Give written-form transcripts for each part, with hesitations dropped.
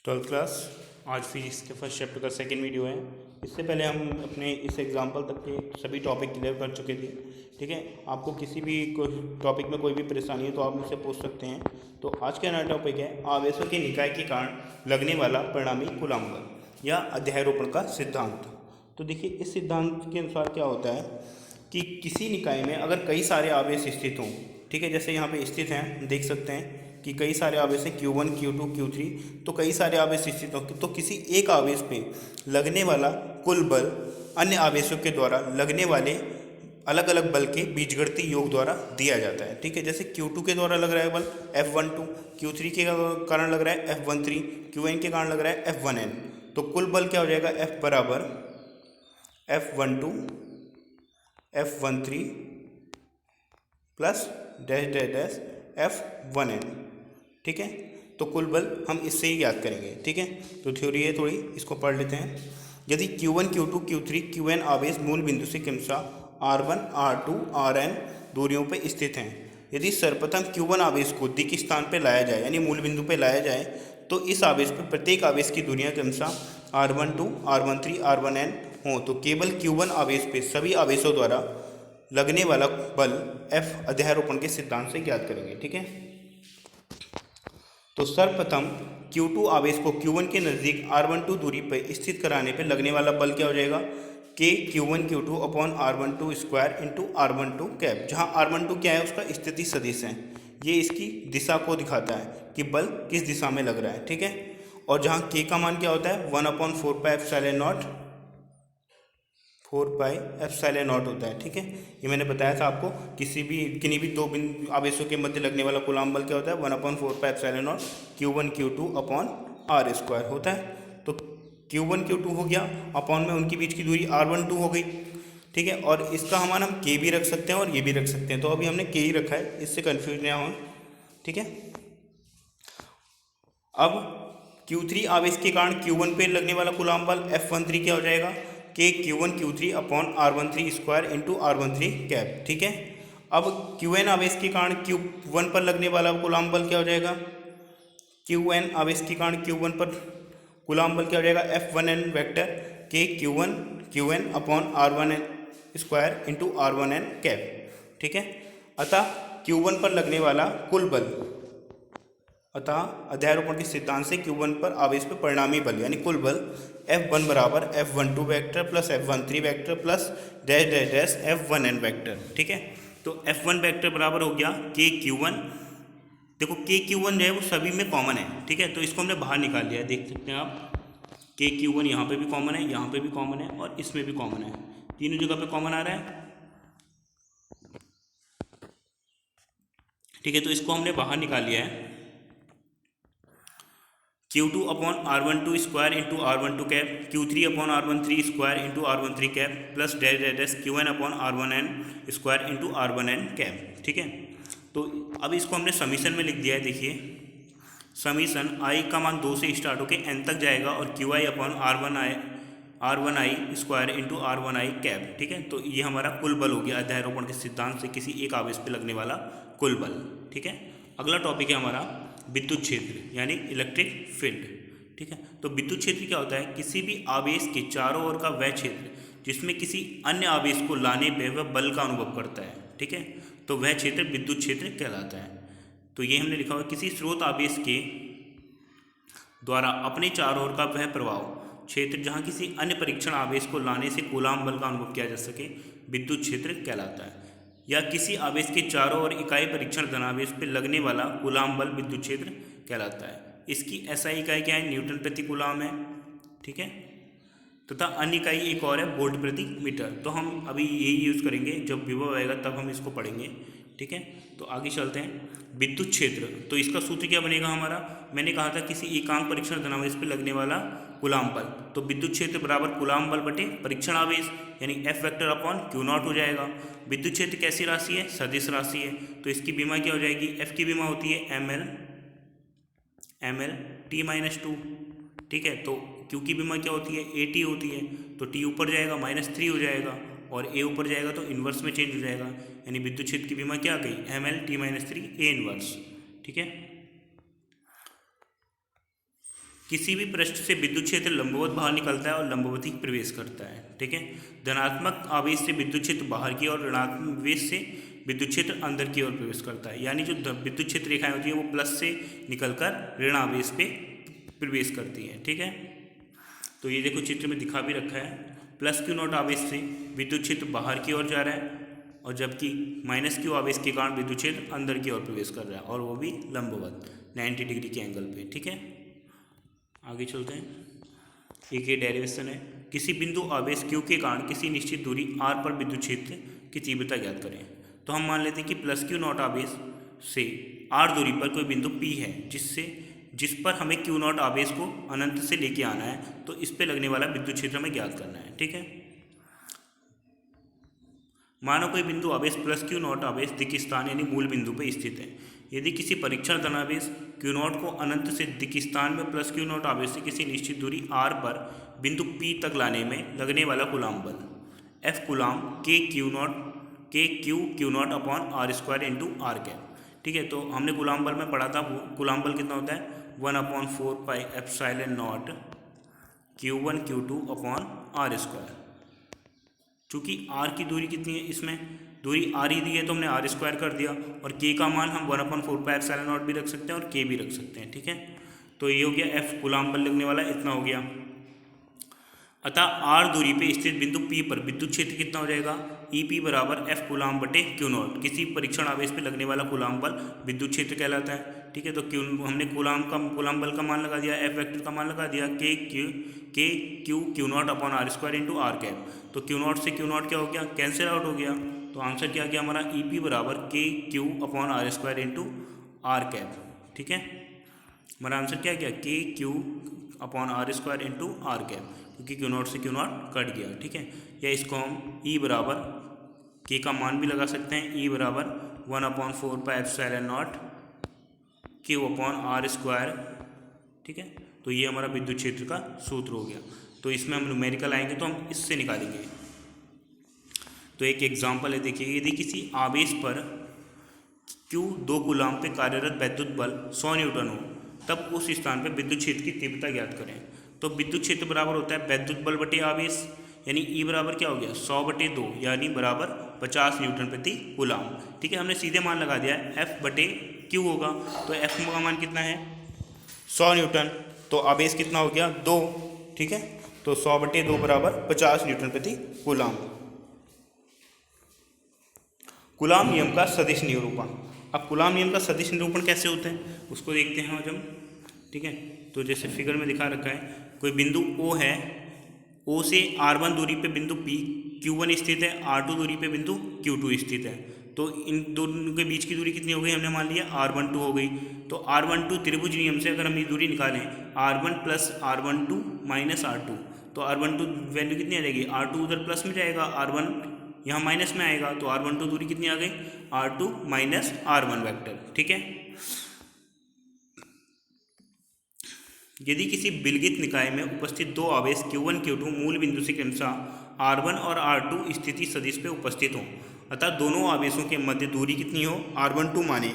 Twelfth class. आज physics के first chapter का सेकंड वीडियो है। इससे पहले हम अपने इस एग्जाम्पल तक के सभी टॉपिक क्लियर कर चुके थे। ठीक है, आपको किसी भी टॉपिक में कोई भी परेशानी है तो आप मुझसे पूछ सकते हैं। तो आज का नया टॉपिक है आवेशों के निकाय के कारण लगने वाला परिणामी कूलम्ब बल या अध्यारोपण का सिद्धांत। तो देखिए, इस सिद्धांत के अनुसार क्या होता है कि किसी निकाय में अगर कई सारे आवेश स्थित हों, ठीक है, जैसे यहाँ पे स्थित हैं, देख सकते हैं कि कई सारे आवेश हैं Q1 Q2 Q3, तो कई सारे आवेश स्थित हों, तो किसी एक आवेश पे लगने वाला कुल बल अन्य आवेशों के द्वारा लगने वाले अलग अलग बल के बीजगणितीय योग द्वारा दिया जाता है। ठीक है, जैसे Q2 के द्वारा लग रहा है बल F12, Q3 के कारण लग रहा है F13, Qn के कारण लग रहा है F1n। तो कुल बल क्या हो जाएगा? F बराबर F12 F13 plus dash dash dash F1n। ठीक है, तो कुल बल हम इससे ही याद करेंगे। ठीक है, तो थ्योरी है थोड़ी, इसको पढ़ लेते हैं। यदि Q1 Q2 Q3 Qn आवेश मूल बिंदु से क्रमशः R1 R2 Rn दूरियों पर स्थित हैं, यदि सर्वप्रथम Q1 आवेश को दिक् स्थान पर लाया जाए यानी मूल बिंदु पर लाया जाए, तो इस आवेश पर प्रत्येक आवेश की दूरियां क्रमशः R12 R13 R1n हों, तो केवल Q1 आवेश पे सभी आवेशों द्वारा लगने वाला बल F अध्यारोपण के सिद्धांत से ज्ञात करेंगे। ठीक है, तो सर्वप्रथम Q2 आवेश को Q1 के नज़दीक R12 दूरी पर स्थित कराने पर लगने वाला बल क्या हो जाएगा? K Q1 Q2 upon R12 square into R12 cap, जहाँ R12 क्या है? उसका स्थिति सदिश है, ये इसकी दिशा को दिखाता है कि बल किस दिशा में लग रहा है। ठीक है, और जहाँ K का मान क्या होता है? 1/4 pi epsilon not 4 pi epsilon not होता है। ठीक है, ये मैंने बताया था आपको, किन्हीं भी दो बिंदु आवेशों के मध्य लगने वाला कूलम्ब बल क्या होता है? 1/4 pi epsilon naught Q1 Q2 upon R square होता है। तो Q1 Q2 हो गया, अपॉन में उनके बीच की दूरी R12 हो गई। ठीक है, और इसका मान हम K भी रख सकते हैं और ये भी रख सकते हैं, तो अभी हमने K ही रखा है, इससे कन्फ्यूज ना हो। ठीक है, अब Q3 आवेश के कारण Q1 पे लगने वाला कूलम्ब बल F13 क्या हो जाएगा? K Q1 Q3 upon R13 square into R13 cap. ठीक है, अब Qn आवेश के कारण Q1 पर लगने वाला कूलम्ब बल क्या हो जाएगा? Qn आवेश के कारण Q1 पर कूलम्ब बल क्या हो जाएगा? F1n vector K Qn upon R1n square into R1n cap. ठीक है, अतः Q1 पर लगने वाला कुल बल, अतः अध्यारोपण के सिद्धांत से Q1 पर आवेश पर परिणामी बल यानी कुल बल F1 बराबर F12 vector plus F13 vector plus dash dash dash F1n vector. ठीक है, तो F1 वेक्टर बराबर हो गया K Q1। देखो K Q1 जो है वो सभी में कॉमन है। ठीक है, तो इसको हमने बाहर निकाल लिया है, देख सकते हैं आप। K Q1 यहाँ पे भी कॉमन है, यहाँ पे भी कॉमन है और इसमें भी कॉमन है, तीनों जगह पे कॉमन आ रहा है। ठीक है, तो इसको हमने बाहर निकाल लिया है। Q2 upon R12 square into R12 cap, Q3 upon R13 square into R13 cap plus dash dash dash Qn upon R1n square into R1n cap. ठीक है, तो अब इसको हमने समीशन में लिख दिया है। देखिए, समीशन i का मान 2 से स्टार्ट होकर n तक जाएगा और Qi upon R1i square into R1i cap. ठीक है, तो ये हमारा कुल बल हो गया अध्यारोपण के सिद्धांत से किसी एक आवेश पर लगने वाला कुल बल। ठीक है, अगला टॉपिक है हमारा विद्युत क्षेत्र यानी इलेक्ट्रिक फील्ड। ठीक है, तो विद्युत क्षेत्र क्या होता है? किसी भी आवेश के चारों ओर का वह क्षेत्र जिसमें किसी अन्य आवेश को लाने पे वह बल का अनुभव करता है। ठीक है, तो वह क्षेत्र विद्युत क्षेत्र कहलाता है। तो ये हमने लिखा हुआ किसी स्रोत आवेश के द्वारा अपने चारों ओर का वह प्रभाव क्षेत्र जहाँ किसी अन्य परीक्षण आवेश को लाने से कूलम्ब बल का अनुभव किया जा सके विद्युत क्षेत्र कहलाता है। या किसी आवेश के चारों ओर इकाई परीक्षण धनावेश पर लगने वाला कूलम्ब बल विद्युत क्षेत्र कहलाता है। इसकी SI इकाई क्या है? न्यूटन प्रति कूलम्ब है। ठीक है, तथा अन्य इकाई एक और है वोल्ट प्रति मीटर। तो हम अभी यही यूज़ करेंगे, जब विभव आएगा तब हम इसको पढ़ेंगे। ठीक है, तो आगे चलते हैं। विद्युत क्षेत्र, तो इसका सूत्र क्या बनेगा हमारा? मैंने कहा था किसी एकांक परीक्षण धनावेश पर लगने वाला कूलम्ब बल, तो विद्युत क्षेत्र बराबर कूलम्ब बल बटे परीक्षण आवेश यानी F वेक्टर अपॉन Q0 हो जाएगा। विद्युत क्षेत्र कैसी राशि है? सदिश राशि है, तो इसकी विमा क्या हो जाएगी? F की विमा होती है ml t-2। ठीक है, तो Q की विमा क्या होती है? AT होती है, तो T ऊपर जाएगा -3 हो जाएगा और A ऊपर जाएगा तो इन्वर्स में चेंज हो जाएगा, यानी विद्युत क्षेत्र की विमा क्या आ गई? ml t-3 A inverse. ठीक है, किसी भी पृष्ठ से विद्युत क्षेत्र लंबवत बाहर निकलता है और लंबवत ही प्रवेश करता है, ठीक है। धनात्मक आवेश से विद्युत क्षेत्र बाहर की और ऋणात्मक आवेश से विद्युत क्षेत्र अंदर की ओर प्रवेश करता है। यानी जो विद्युत क्षेत्र रेखाएं होती हैं वो प्लस से निकलकर ऋण आवेश पे प्रवेश करती हैं, ठीक है। तो ये देखो चित्र में दिखा भी रखा है, प्लस क्यू नॉट आवेश से विद्युत क्षेत्र बाहर की ओर जा रहा है और जबकि माइनस क्यू आवेश के कारण विद्युत क्षेत्र अंदर की ओर प्रवेश कर रहा है और वो भी लंबवत 90 डिग्री के एंगल पे, ठीक है। आगे चलते हैं। एक ये डेरिवेशन है, किसी बिंदु आवेश क्यू के कारण किसी निश्चित दूरी r पर विद्युत क्षेत्र की तीव्रता ज्ञात करें। तो हम मान लेते हैं कि प्लस क्यू नॉट आवेश से r दूरी पर कोई बिंदु P है जिस पर हमें क्यू नॉट आवेश को अनंत से लेके आना है, तो इस पे लगने वाला विद्युत क्षेत्र हमें ज्ञात करना है, ठीक है। मानो कोई बिंदु आवेश प्लस क्यू नॉट आवेश दिक् स्थान यानी मूल बिंदु पर स्थित है। यदि किसी परीक्षण धनावेश क्यू नॉट को अनंत से दिक् स्थान में प्लस क्यू नॉट आवेश से किसी निश्चित दूरी r पर बिंदु P तक लाने में लगने वाला कूलाम बल F Coulomb k q naught upon r square into r cap, ठीक है। तो हमने कूलाम बल में पढ़ा था, कूलाम बल कितना होता है 1/4 pi epsilon naught Q1 Q2 upon r square. चूँकि r की दूरी कितनी है, इसमें दूरी r ही दी है तो हमने r स्क्वायर कर दिया और k का मान हम 1/4 पाई एप्सिलॉन नॉट भी रख सकते हैं और k भी रख सकते हैं, ठीक है। तो ये हो गया F कूलाम बल लगने वाला, इतना हो गया। अतः r दूरी पे स्थित बिंदु P पर विद्युत क्षेत्र कितना हो जाएगा, EP बराबर F कूलाम बटे क्यू नॉट। किसी परीक्षण आवेश पे लगने वाला कूलाम बल विद्युत क्षेत्र कहलाता है, ठीक है। तो हमने कूलाम बल का मान लगा दिया, F वेक्टर का मान लगा दिया q naught upon r square into r cap. तो क्यू नॉट से क्यू नॉट क्या हो गया, कैंसिल आउट हो गया। तो आंसर क्या गया हमारा, EP बराबर KQ upon r square into r cap, ठीक है। हमारा आंसर क्या गया, KQ upon r square into r cap, क्योंकि क्यू नॉट से क्यू नॉट कट गया, ठीक है। या इसको हम E बराबर K का मान भी लगा सकते हैं, E बराबर 1/4 pi epsilon naught Q upon r square, ठीक है। तो ये हमारा विद्युत क्षेत्र का सूत्र हो गया। तो इसमें हम न्यूमेरिकल आएंगे तो हम इससे निकालेंगे। तो एक एग्जाम्पल है, देखिए, यदि किसी आवेश पर Q 2 कूलाम पे कार्यरत वैद्युत बल 100 न्यूटन हो, तब उस स्थान पर विद्युत क्षेत्र की तीव्रता ज्ञात करें। तो विद्युत क्षेत्र बराबर होता है वैद्युत बल बटे आवेश, यानी E बराबर क्या हो गया 100/2 यानी बराबर 50 न्यूटन प्रति कूलाम, ठीक है। हमने सीधे मान लगा दिया F बटे Q होगा, तो F का मान कितना है 100 न्यूटन, तो आवेश कितना हो गया 2, ठीक है। तो 100/2 बराबर 50 न्यूटन प्रति कूलाम। कूलाम नियम का सदिश निरूपण। अब कूलाम नियम का सदिश निरूपण कैसे होता है उसको देखते हैं आज हम, ठीक है। तो जैसे फिगर में दिखा रखा है, कोई बिंदु O है, O से R1 दूरी पे बिंदु P Q1 स्थित है, R2 दूरी पे बिंदु Q2 स्थित है। तो इन दोनों के बीच की दूरी कितनी हो गई, हमने मान लिया R12 हो गई। तो R12 त्रिभुज नियम से अगर हम ये दूरी निकालें R1 plus R12 minus R2, तो R12 वैल्यू कितनी आ जाएगी, R2 उधर प्लस में जाएगा, R1 यहाँ माइनस में आएगा, तो R12 दूरी कितनी आ गई R2 माइनस R1 वेक्टर, ठीक है। यदि किसी विलगित निकाय में उपस्थित दो आवेश Q1 Q2 मूल बिंदु से क्रमशः R1 और R2 स्थिति सदिश पे उपस्थित हों, अतः दोनों आवेशों के मध्य दूरी कितनी हो R12 माने,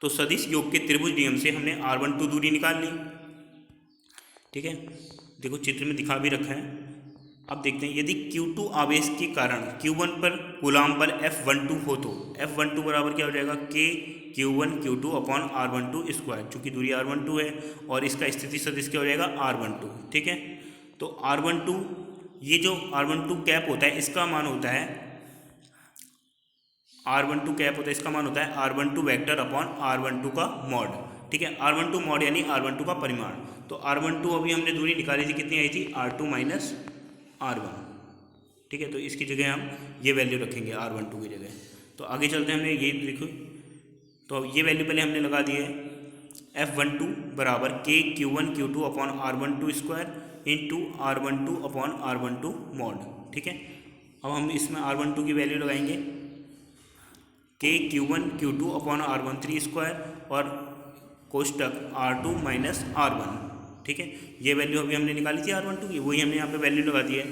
तो सदिश योग के त्रिभुज नियम से हमने R12 दूरी निकाल ली, ठीक है। देखो चित्र में दिखा भी रखा है। अब देखते हैं, यदि Q2 आवेश के कारण Q1 पर कूलाम बल F12 हो, तो F12 बराबर क्या हो जाएगा KQ1 Q2 upon R12 square, चूँकि दूरी R12 है और इसका स्थिति सदिश क्या हो जाएगा R12, ठीक है। तो R12, ये जो R12 कैप होता है इसका मान होता है R12 कैप होता है, इसका मान होता है R12 वेक्टर अपॉन R12 का मॉड, ठीक है। R12 मॉड यानी R12 का परिमाण। तो R12 अभी हमने दूरी निकाली थी, कितनी आई थी R2 माइनस R1, ठीक है। तो इसकी जगह हम ये वैल्यू रखेंगे R12 की जगह। तो आगे चलते हैं, हमने ये देखो, तो ये वैल्यू पहले हमने लगा दी है F12 बराबर KQ1 Q2 upon R12 square into R12 upon R12 mod, ठीक है। अब हम इसमें R12 की वैल्यू लगाएंगे KQ1 Q2 upon R13 square और कोष्टक R2 माइनस R1, ठीक है। ये वैल्यू अभी हमने निकाली थी R12 की, वही हमने यहाँ पे वैल्यू लगा दी है।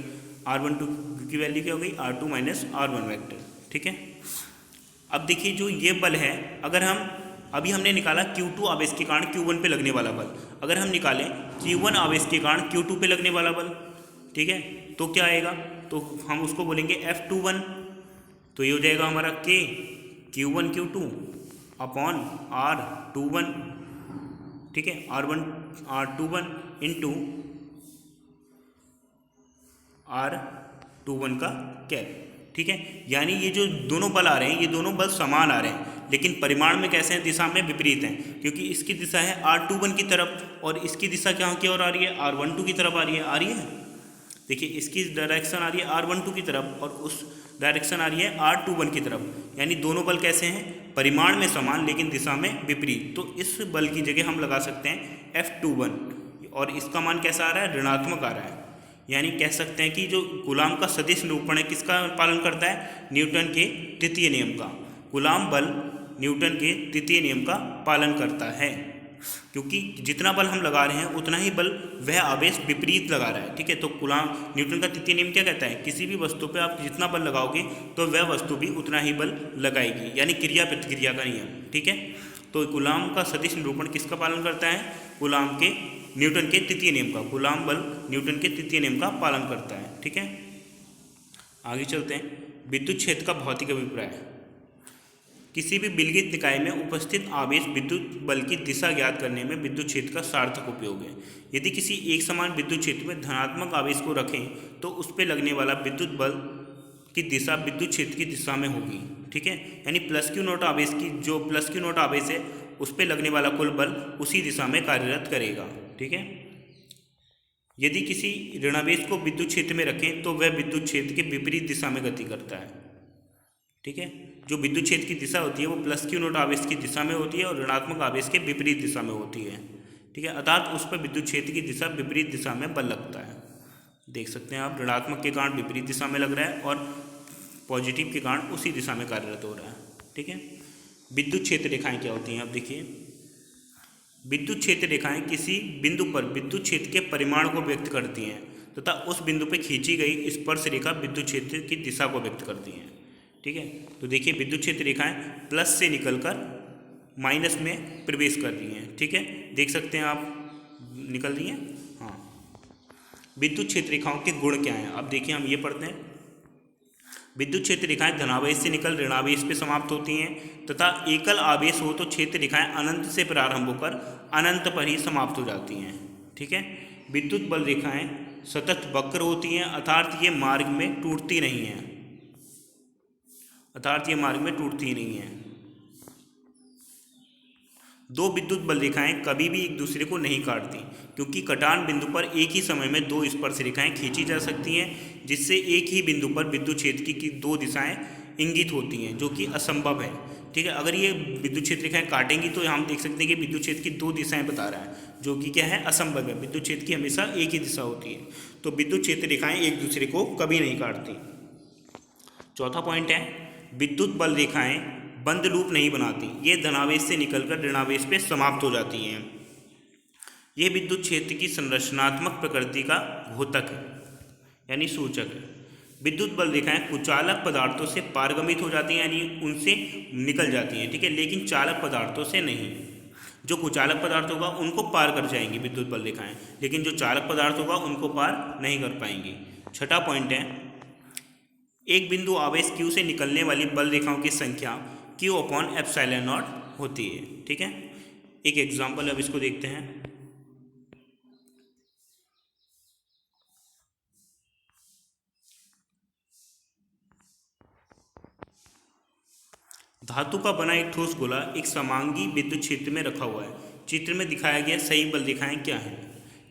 R12 की वैल्यू क्या हो गई R2 माइनस R1 वेक्टर, ठीक है। अब देखिए, जो ये बल है, अगर हम अभी हमने निकाला Q2 आवेश के कारण Q1 पे लगने वाला बल। अगर हम निकालें Q1 आवेश के कारण Q2 पे लगने वाला बल, ठीक है, तो क्या आएगा, तो हम उसको बोलेंगे F21। तो ये हो जाएगा हमारा K Q1 Q2 upon R21, ठीक है, R21 इंटू R21 का कैप, ठीक है। यानी ये जो दोनों बल आ रहे हैं, ये दोनों बल समान आ रहे हैं, लेकिन परिमाण में कैसे हैं, दिशा में विपरीत हैं, क्योंकि इसकी दिशा है R21 की तरफ और इसकी दिशा क्या की ओर आ रही है, R12 की तरफ आ रही है। देखिए इसकी डायरेक्शन आ रही है R12 की तरफ और उस डायरेक्शन आ रही है R21 की तरफ, यानी दोनों बल कैसे हैं, परिमाण में समान लेकिन दिशा में विपरीत। तो इस बल की जगह हम लगा सकते हैं F21 और इसका मान कैसा आ रहा है, ऋणात्मक आ रहा है। यानी कह सकते हैं कि जो कूलाम का सदिश निरूपण है किसका पालन करता है, न्यूटन के तृतीय नियम का। कूलाम बल न्यूटन के तृतीय नियम का पालन करता है, क्योंकि जितना बल हम लगा रहे हैं उतना ही बल वह आवेश विपरीत लगा रहा है, ठीक है। तो कूलाम न्यूटन का तृतीय नियम क्या कहता है, किसी भी वस्तु पे आप जितना बल लगाओगे तो वह वस्तु भी उतना ही बल लगाएगी, यानी क्रिया प्रतिक्रिया का नियम, ठीक है। तो कूलाम का सदिश निरूपण किसका पालन करता है, कूलाम के न्यूटन के तृतीय नियम का। कूलाम बल न्यूटन के तृतीय नियम का पालन करता है, ठीक है। आगे चलते हैं। विद्युत क्षेत्र का भौतिक अभिप्राय। किसी भी विलगित निकाय में उपस्थित आवेश विद्युत बल की दिशा ज्ञात करने में विद्युत क्षेत्र का सार्थक उपयोग है। यदि किसी एक समान विद्युत क्षेत्र में धनात्मक आवेश को रखें तो उस पर लगने वाला विद्युत बल की दिशा विद्युत क्षेत्र की दिशा में होगी, ठीक है। यानी प्लस क्यू नॉट आवेश की जो प्लस क्यू नॉट आवेश है उस पर लगने वाला कुल बल उसी दिशा में कार्यरत करेगा, ठीक है। यदि किसी ऋणावेश को विद्युत क्षेत्र में रखें तो वह विद्युत क्षेत्र के विपरीत दिशा में गति करता है, ठीक है। जो विद्युत क्षेत्र की दिशा होती है वो प्लस क्यू नॉट आवेश की दिशा में होती है और ऋणात्मक आवेश के विपरीत दिशा में होती है, ठीक है। अर्थात उस पर विद्युत क्षेत्र की दिशा विपरीत दिशा में बल लगता है। देख सकते हैं आप, ऋणात्मक के कारण विपरीत दिशा में लग रहा है और पॉजिटिव के कारण उसी दिशा में कार्यरत हो रहा है, ठीक है। विद्युत क्षेत्र रेखाएं क्या होती हैं, आप देखिए। विद्युत क्षेत्र रेखाएं किसी बिंदु पर विद्युत क्षेत्र के परिमाण को व्यक्त करती हैं तथा उस बिंदु पर खींची गई स्पर्श रेखा विद्युत क्षेत्र की दिशा को व्यक्त करती हैं, ठीक है। तो देखिए विद्युत क्षेत्र रेखाएं प्लस से निकलकर माइनस में प्रवेश कर रही हैं, ठीक है। देख सकते हैं आप, निकल रही हैं, हाँ। विद्युत क्षेत्र रेखाओं के गुण क्या हैं, अब देखिए हम ये पढ़ते हैं। विद्युत क्षेत्र रेखाएं धनावेश से निकल ऋणावेश पे समाप्त होती हैं तथा एकल आवेश हो तो क्षेत्र रेखाएं अनंत से प्रारंभ होकर अनंत पर ही समाप्त हो जाती हैं, ठीक है। विद्युत बल रेखाएं सतत वक्र होती हैं, अर्थात ये मार्ग में टूटती नहीं हैं, दो विद्युत बल रेखाएं कभी भी एक दूसरे को नहीं काटती, क्योंकि कटान बिंदु पर एक ही समय में दो स्पर्श रेखाएं खींची जा सकती हैं, जिससे एक ही बिंदु पर विद्युत क्षेत्र की दो दिशाएं इंगित होती हैं, जो कि असंभव है, ठीक है। अगर ये विद्युत क्षेत्र रेखाएं काटेंगी तो हम देख सकते हैं कि विद्युत क्षेत्र की दो दिशाएं बता रहा है, जो कि क्या है, असंभव है। विद्युत क्षेत्र की हमेशा एक ही दिशा होती है, तो विद्युत क्षेत्र रेखाएं एक दूसरे को कभी नहीं काटती। चौथा पॉइंट है, विद्युत बल रेखाएं बंद लूप नहीं बनाती, ये धनावेश से निकलकर ऋणावेश पे समाप्त हो जाती हैं। यह विद्युत क्षेत्र की संरचनात्मक प्रकृति का घोतक है, यानी सूचक है। विद्युत बल रेखाएं कुचालक पदार्थों से पारगमित हो जाती हैं, यानी उनसे निकल जाती हैं, ठीक है, लेकिन चालक पदार्थों से नहीं। जो कुचालक पदार्थ होगा उनको पार कर जाएंगी विद्युत बल रेखाएं, लेकिन जो चालक पदार्थ होगा उनको पार नहीं कर पाएंगी। छठा पॉइंट है, एक बिंदु आवेश Q से निकलने वाली बल रेखाओं की संख्या Q अपॉन एप्सिलॉन नॉट होती है, ठीक है। एक एग्जाम्पल अब इसको देखते हैं। धातु का बना एक ठोस गोला एक समांगी विद्युत क्षेत्र में रखा हुआ है। चित्र में दिखाया गया सही बल रेखाएं क्या हैं,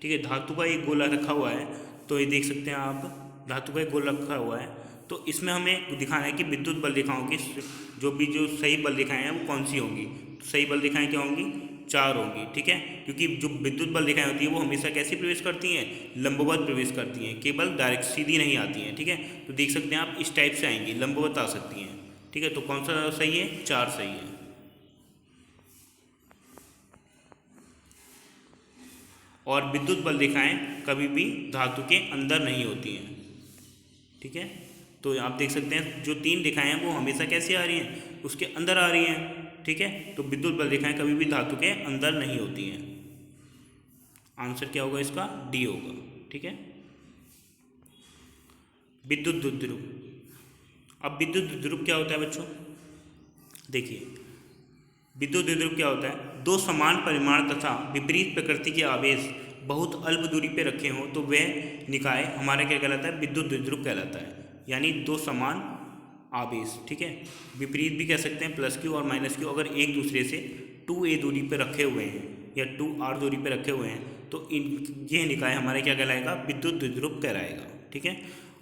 ठीक है। धातु का एक गोला रखा हुआ है, तो ये देख सकते हैं आप, धातु का एक गोला रखा हुआ है, तो इसमें हमें दिखाना है कि विद्युत बल रेखाओं की जो सही बल रेखाएं हैं वो कौन सी होंगी। तो सही बल रेखाएं क्या होंगी, 4 होंगी, ठीक है। क्योंकि जो विद्युत बल रेखाएं होती हैं वो हमेशा कैसे प्रवेश करती हैं, लंबवत प्रवेश करती हैं, केवल डायरेक्ट सीधी नहीं आती हैं, ठीक है। तो देख सकते हैं आप, इस टाइप से आएंगी, लंबवत आ सकती हैं, ठीक है। तो कौन सा सही है, 4 सही है। और विद्युत बल रेखाएं कभी भी धातु के अंदर नहीं होती हैं, ठीक है। तो आप देख सकते हैं जो 3 रेखाएं हैं वो हमेशा कैसे आ रही हैं, उसके अंदर आ रही हैं, ठीक है। तो विद्युत बल रेखाएं कभी भी धातु के अंदर नहीं होती हैं। आंसर क्या होगा इसका? डी होगा, ठीक है। विद्युत द्विध्रुव। अब विद्युत द्विध्रुव क्या होता है बच्चों? देखिए, विद्युत द्विध्रुव क्या होता है? दो समान परिमाण तथा विपरीत प्रकृति के आवेश बहुत अल्प दूरी पे रखे हों तो वह निकाय हमारा क्या कहलाता है? विद्युत द्विध्रुव कहलाता है। यानी दो समान आवेश, ठीक है, विपरीत भी कह सकते हैं, प्लस क्यू और माइनस क्यू, अगर एक दूसरे से 2a दूरी पे रखे हुए हैं या 2r दूरी पे रखे हुए हैं तो ये निकाय हमारे क्या कहलाएगा? विद्युत द्विध्रुव कहलाएगा, ठीक है।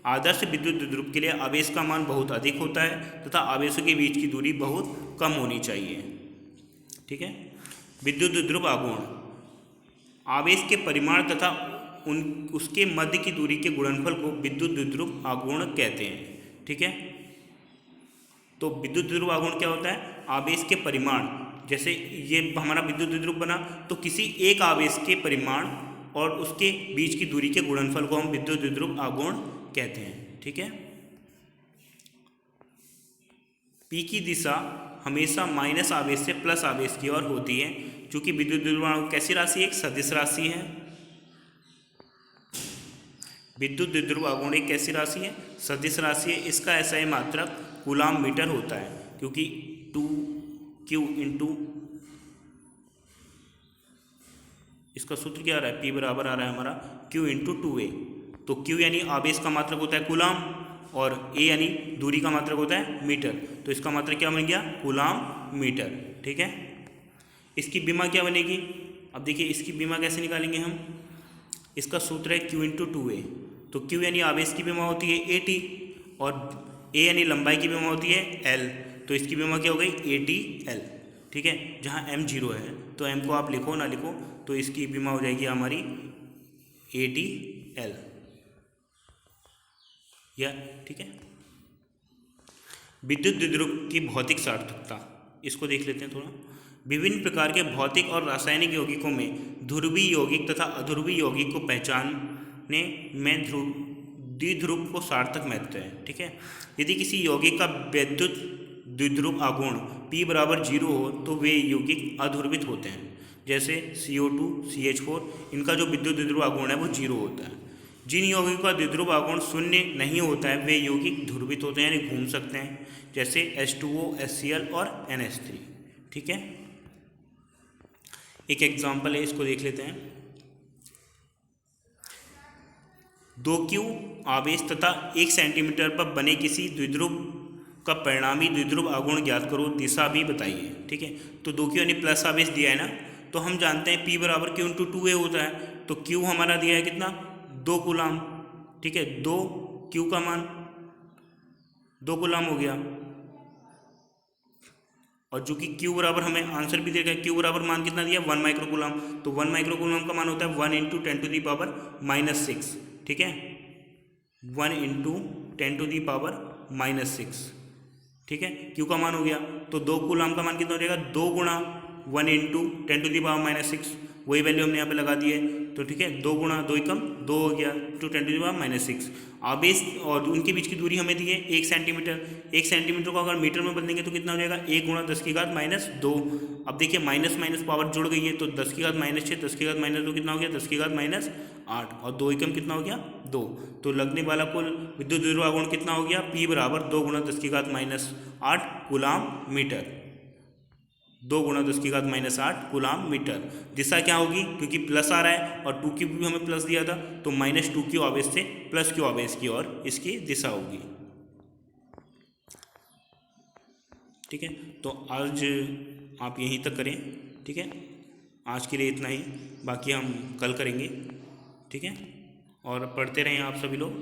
आदर्श विद्युत द्विध्रुव के लिए आवेश का मान बहुत अधिक होता है तथा आवेशों के बीच की दूरी बहुत कम होनी चाहिए, ठीक है। विद्युत द्विध्रुव आघूर्ण आवेश के परिमाण तथा उसके मध्य की दूरी के गुणनफल को विद्युत द्विध्रुव आघूर्ण कहते हैं, ठीक है। तो विद्युत द्विध्रुव आघूर्ण क्या होता है? आवेश के परिमाण, जैसे ये हमारा विद्युत द्विध्रुव बना तो किसी एक आवेश के परिमाण और उसके बीच की दूरी के गुणनफल को हम विद्युत द्विध्रुव आघूर्ण कहते हैं, ठीक है। P की दिशा हमेशा माइनस आवेश से प्लस आवेश की ओर होती है, क्योंकि विद्युत द्विध्रुव आघूर्ण कैसी राशि है? एक सदिश राशि है। विद्युत द्विध्रुव आघूर्ण एक कैसी राशि है? सदिश राशि है। इसका SI मात्रक कूलाम मीटर होता है, क्योंकि 2q इंटू, इसका सूत्र क्या आ रहा है? P बराबर आ रहा है हमारा q इंटू 2a। तो q यानी आवेश का मात्रक होता है कूलाम और a यानी दूरी का मात्रक होता है मीटर। तो इसका मात्रक क्या बन गया? कूलाम मीटर, ठीक है। इसकी विमा क्या बनेगी? अब देखिए इसकी विमा कैसे निकालेंगे हम? इसका सूत्र है q इंटू 2a। तो q यानी आवेश की विमा होती है at और a यानी लंबाई की विमा होती है l। तो इसकी विमा क्या हो गई? ATL, ठीक है। जहाँ m 0 है तो m को आप लिखो ना लिखो तो इसकी विमा हो जाएगी हमारी ATL, या ठीक है। विद्युत द्विध्रुव की भौतिक सार्थकता, इसको देख लेते हैं थोड़ा। विभिन्न प्रकार के भौतिक और रासायनिक यौगिकों में ध्रुवीय यौगिक तथा अध्रुवीय यौगिक को पहचानने में द्विध्रुव को सार्थक महत्व है, ठीक है। यदि किसी यौगिक का विद्युत द्विध्रुव आघूर्ण P बराबर 0 हो तो वे यौगिक अध्रुवित होते हैं। जैसे CO2, CH4, इनका जो विद्युत द्विध्रुव आघूर्ण है वो 0 होता है। जिन यौगिकों का द्विध्रुव आघूर्ण 0 नहीं होता है वे यौगिक ध्रुवित होते हैं, यानी घूम सकते हैं, जैसे H2O, HCl और NH3, ठीक है। एक एग्जाम्पल है, इसको देख लेते हैं। 2q आवेश तथा 1 सेंटीमीटर पर बने किसी द्विध्रुव का परिणामी द्विध्रुव आघूर्ण ज्ञात करो, दिशा भी बताइए, ठीक है। तो 2q यानी प्लस आवेश दिया है ना, तो हम जानते हैं P बराबर q इंटू 2a होता है। तो q हमारा दिया है कितना? 2 कूलाम, ठीक है। 2q का मान 2 कूलाम हो गया, और जो कि q बराबर हमें आंसर भी देगा, q बराबर मान कितना दिया? 1 माइक्रो कूलाम। तो 1 माइक्रो कूलाम का मान होता है 1 इंटू 10 टू दी पावर -6, ठीक है। 1 इंटू 10 टू दी पावर -6, ठीक है। q का मान हो गया, तो 2 कूलाम का मान कितना हो जाएगा? 2 गुणा 1 इंटू 10 टू दी पावर -6, वही वैल्यू हमने यहाँ पे लगा दी है। तो ठीक है, 2 गुणा 2 एकम 2 हो गया, टू 10 टू दी पावर -6। आवेश और उनके बीच की दूरी हमें दी है 1 सेंटीमीटर। 1 सेंटीमीटर को अगर मीटर में बदलेंगे तो कितना हो जाएगा? 1 गुणा 10 की घात -2। अब देखिए माइनस माइनस पावर जुड़ गई है, तो 10 की घात -6, 10 की घात -2 कितना हो गया? 10 की घात -8, और 2 एकम कितना हो गया? 2। तो लगने वाला कुल विद्युत द्विध्रुव आघूर्ण कितना हो गया? P बराबर 2 गुणा 10 की घात -8 कूलाम मीटर। 2 गुणा 10 की घात -8 कूलाम मीटर। दिशा क्या होगी? क्योंकि प्लस आ रहा है और 2q भी हमें प्लस दिया था, तो -2q आवेश से +q आवेश की ओर इसकी दिशा होगी, ठीक है। तो आज आप यहीं तक करें, ठीक है। आज के लिए इतना ही, बाकी हम कल करेंगे, ठीक है। और पढ़ते रहें आप सभी लोग।